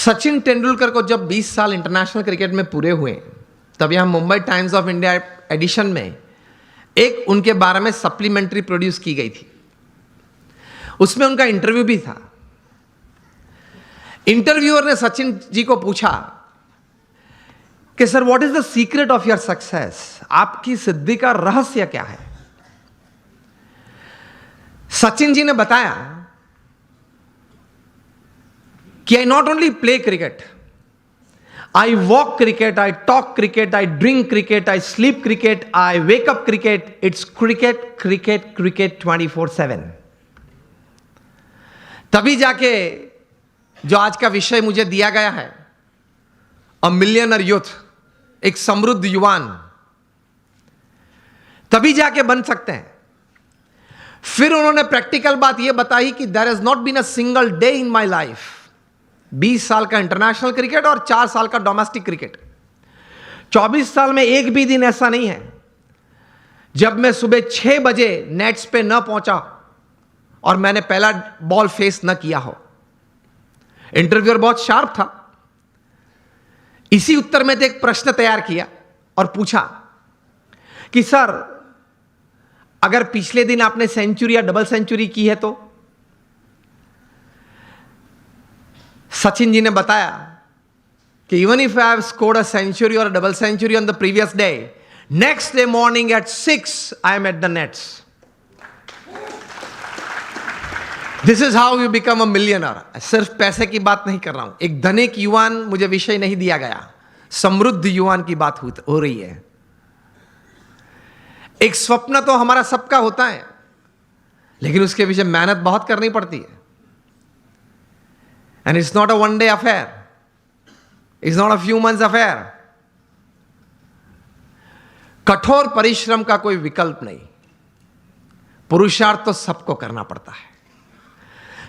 सचिन तेंदुलकर को जब 20 साल इंटरनेशनल क्रिकेट में पूरे हुए, तब यहां Mumbai Times of India edition में एक उनके बारे में सप्लीमेंट्री प्रोड्यूस की गई थी। उसमें उनका इंटरव्यू भी था। इंटरव्यूअर ने सचिन जी को पूछा कि sir, what is the secret of your success? आपकी सिद्धि का रहस्य क्या है? सचिन जी ने बताया कि I not only play cricket, I walk cricket, I talk cricket, I drink cricket, I sleep cricket, I wake up cricket, it's cricket cricket cricket 24/7। तभी जाके जो आज का विषय मुझे दिया गया है, अ मिलियनर यूथ, एक समृद्ध युवान, तभी जाके बन सकते हैं। फिर उन्होंने प्रैक्टिकल बात यह बताई कि there has not been a single day in my life, 20 साल का इंटरनेशनल क्रिकेट और 4 साल का डोमेस्टिक क्रिकेट, 24 साल में एक भी दिन ऐसा नहीं है जब मैं सुबह 6 बजे नेट्स पे न पहुंचा और मैंने पहला बॉल फेस न किया हो। इंटरव्यूअर बहुत शार्प था। इसी उत्तर में एक प्रश्न तैयार किया और पूछा कि सर, अगर पिछले दिन आपने सेंचुरी या डबल सेंचुरी की है तो? सचिन जी ने बताया कि even if I have scored a century और double century on the previous day, next day morning at 6 I am at the nets. This is how you become a millionaire. सिर्फ पैसे की बात नहीं कर रहा हूं, एक धनिक युवान मुझे विषय नहीं दिया गया, समृद्ध युवान की बात हो रही है। एक स्वप्न तो हमारा सबका होता है, लेकिन उसके पीछे मेहनत बहुत करनी पड़ती है। And it's not a one day affair, it's not a few months affair. कठोर परिश्रम का कोई विकल्प नहीं, पुरुषार्थ तो सबको करना पड़ता है।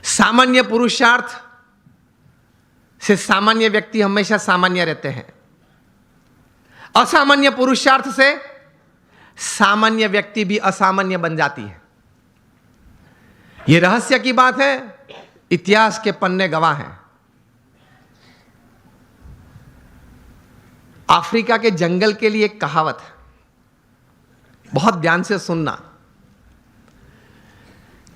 सामान्य पुरुषार्थ से सामान्य व्यक्ति हमेशा सामान्य रहते हैं, असामान्य पुरुषार्थ से सामान्य व्यक्ति भी असामान्य बन जाती है। यह रहस्य की बात है, इतिहास के पन्ने गवाह हैं। अफ्रीका के जंगल के लिए एक कहावत है, बहुत ध्यान से सुनना,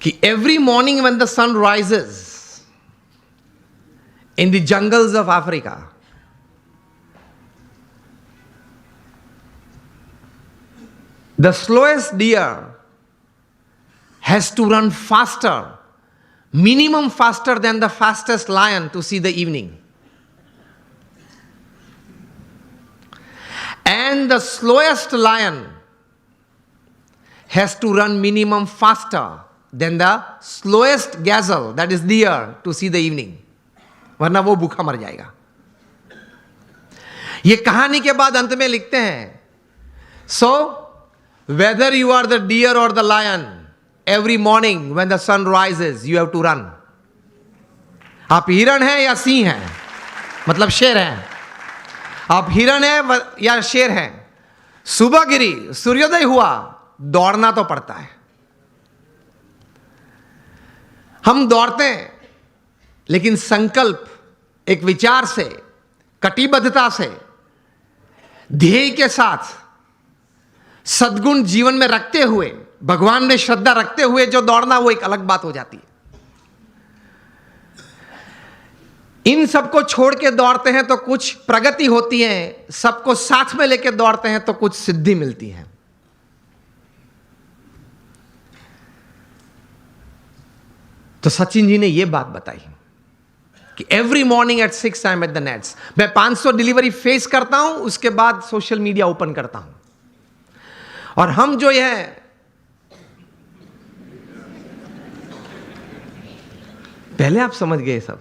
कि every morning when the sun rises in the jungles of Africa, the slowest deer has to run faster, minimum faster than the fastest lion to see the evening. And the slowest lion has to run minimum faster than the slowest gazelle, that is deer, to see the evening. वरना वो भूखा मर जाएगा। ये कहानी के बाद अंत में लिखते हैं, so whether you are the deer or the lion, every morning when the sun rises you have to run. आप हिरण हैं या सिंह हैं, मतलब शेर हैं, आप हिरण हैं या शेर हैं, सुबह गिरी, सूर्योदय हुआ, दौड़ना तो पड़ता है। हम दौड़ते हैं, लेकिन संकल्प, एक विचार से, कटिबद्धता से, ध्येय के साथ, सद्गुण जीवन में रखते हुए, भगवान में श्रद्धा रखते हुए जो दौड़ना, वो एक अलग बात हो जाती है। इन सबको छोड़ के दौड़ते हैं तो कुछ प्रगति होती है, सबको साथ में लेके दौड़ते हैं तो कुछ सिद्धि मिलती है। तो सचिन जी ने यह बात बताई कि every morning at 6 I am at the nets. मैं 500 डिलीवरी फेस करता हूं, उसके बाद सोशल मीडिया ओपन करता हूं। और हम जो है पहले आप समझ गए सब,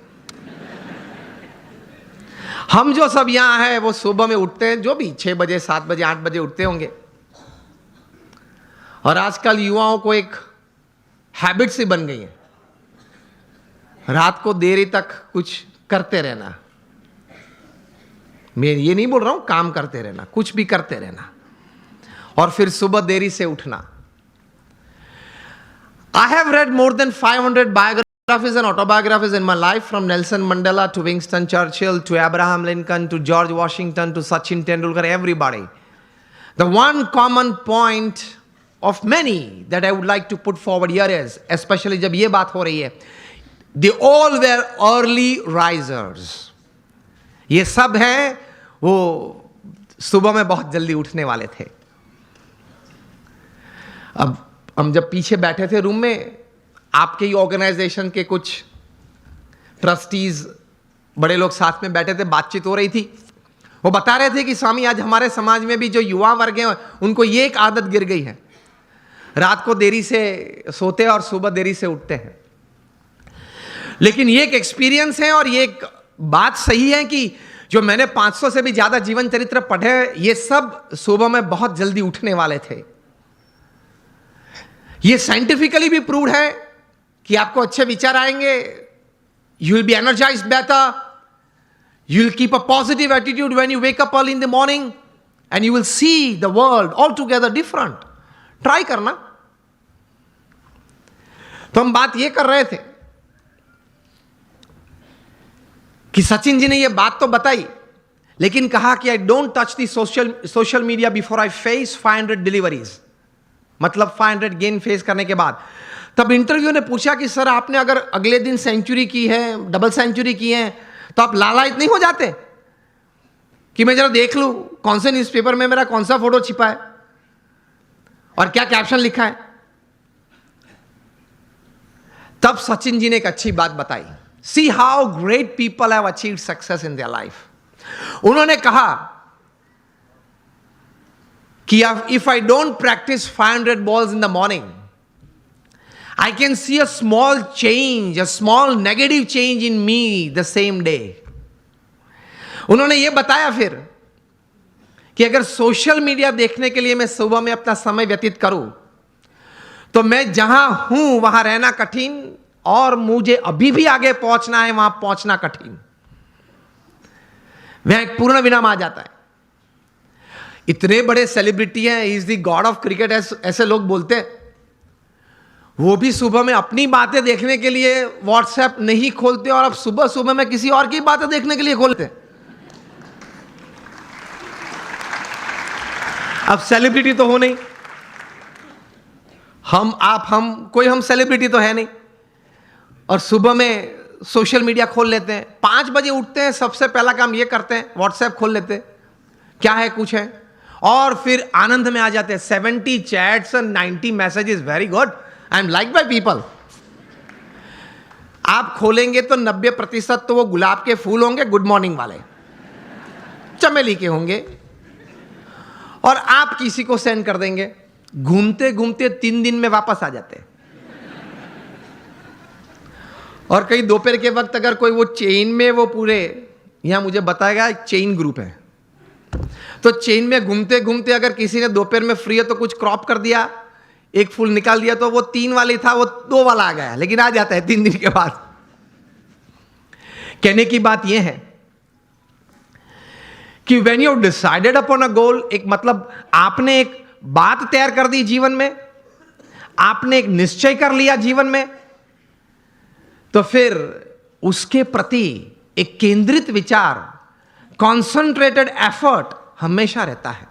हम जो सब यहां है वो सुबह में उठते हैं, जो भी 6 बजे 7 बजे 8 बजे उठते होंगे। और आजकल युवाओं को एक हैबिट सी बन गई है, रात को देरी तक कुछ करते रहना। मैं ये नहीं बोल रहा हूं काम करते रहना, कुछ भी करते रहना, और फिर सुबह देरी से उठना। I have read more than 500 biographies Biographies and autobiographies in my life, from Nelson Mandela to Winston Churchill to Abraham Lincoln to George Washington to Sachin Tendulkar, everybody. The one common point of many that I would like to put forward here is, especially जब ये बात हो रही है, they all were early risers. ये सब हैं वो सुबह में बहुत जल्दी उठने वाले थे. अब हम जब पीछे बैठे थे रूम में, आपके ही ऑर्गेनाइजेशन के कुछ ट्रस्टीज बड़े लोग साथ में बैठे थे, बातचीत हो रही थी. वो बता रहे थे कि स्वामी आज हमारे समाज में भी जो युवा वर्ग हैं उनको ये एक आदत गिर गई है, रात को देरी से सोते हैं और सुबह देरी से उठते हैं. लेकिन ये एक एक्सपीरियंस है और ये एक बात सही है कि जो मैंने 500 से भी ज्यादा जीवन चरित्र पढ़े, ये सब सुबह में बहुत जल्दी उठने वाले थे. ये साइंटिफिकली भी प्रूव्ड है कि आपको अच्छे विचार आएंगे, you will be energised better, you will keep a positive attitude when you wake up early in the morning and you will see the world altogether different. Try करना. तो हम बात ये कर रहे थे कि सचिन जी ने ये बात तो बताई, लेकिन कहा कि I don't touch the social media before I face 500 deliveries. मतलब 500 गेन फेस करने के बाद. तब इंटरव्यू ने पूछा कि सर आपने अगर अगले दिन सेंचुरी की है, डबल सेंचुरी की है, तो आप लालायित नहीं हो जाते कि मैं जरा देख लूं कौन से न्यूज़पेपर में मेरा कौन सा फोटो छिपा है और क्या कैप्शन लिखा है. तब सचिन जी ने एक अच्छी बात बताई. See how great people have achieved success in their life. उन्होंने कहा कि if I don't practice 500 balls in the morning, I can see a small change, a small negative change in me the same day. उन्होंने ये बताया फिर कि अगर social media देखने के लिए मैं सुबह में अपना समय व्यतीत करूं, तो मैं जहां हूं वहां रहना कठिन और मुझे अभी भी आगे पहुंचना है, वहां पहुंचना कठिन. वहां एक पूर्ण विराम आ जाता है. इतने बड़े सेलिब्रिटी हैं, he is the God of cricket ऐसे लोग बोलते हैं, वो भी सुबह में अपनी बातें देखने के लिए व्हाट्सएप नहीं खोलते और अब सुबह सुबह में किसी और की बातें देखने के लिए खोलते. अब सेलिब्रिटी तो हो नहीं, हम कोई हम सेलिब्रिटी तो है नहीं, और सुबह में सोशल मीडिया खोल लेते हैं. 5 बजे उठते हैं, सबसे पहला काम ये करते हैं व्हाट्सएप खोल लेते हैं, क्या है कुछ है, और फिर आनंद में आ जाते हैं. 70 चैट्स और 90 messages, very good, I am like by people. आप खोलेंगे तो 90% तो वो गुलाब के फूल होंगे, गुड मॉर्निंग वाले, चमेली के होंगे, और आप किसी को सेंड कर देंगे. घूमते घूमते 3 दिन में वापस आ जाते हैं. और कहीं दोपहर के वक्त अगर कोई वो चेन में, वो पूरे यहां मुझे बताएगा चेन ग्रुप है, तो चेन में घूमते घूमते अगर किसी ने दोपहर में फ्री है तो कुछ क्रॉप कर दिया, एक फूल निकाल दिया, तो वो 3 वाली था वो 2 वाला आ गया, लेकिन आ जाता है 3 दिन के बाद. कहने की बात यह है कि when you decided upon a goal, एक मतलब आपने एक बात तैयार कर दी जीवन में, आपने एक निश्चय कर लिया जीवन में, तो फिर उसके प्रति एक केंद्रित विचार, कॉन्सेंट्रेटेड एफर्ट हमेशा रहता है.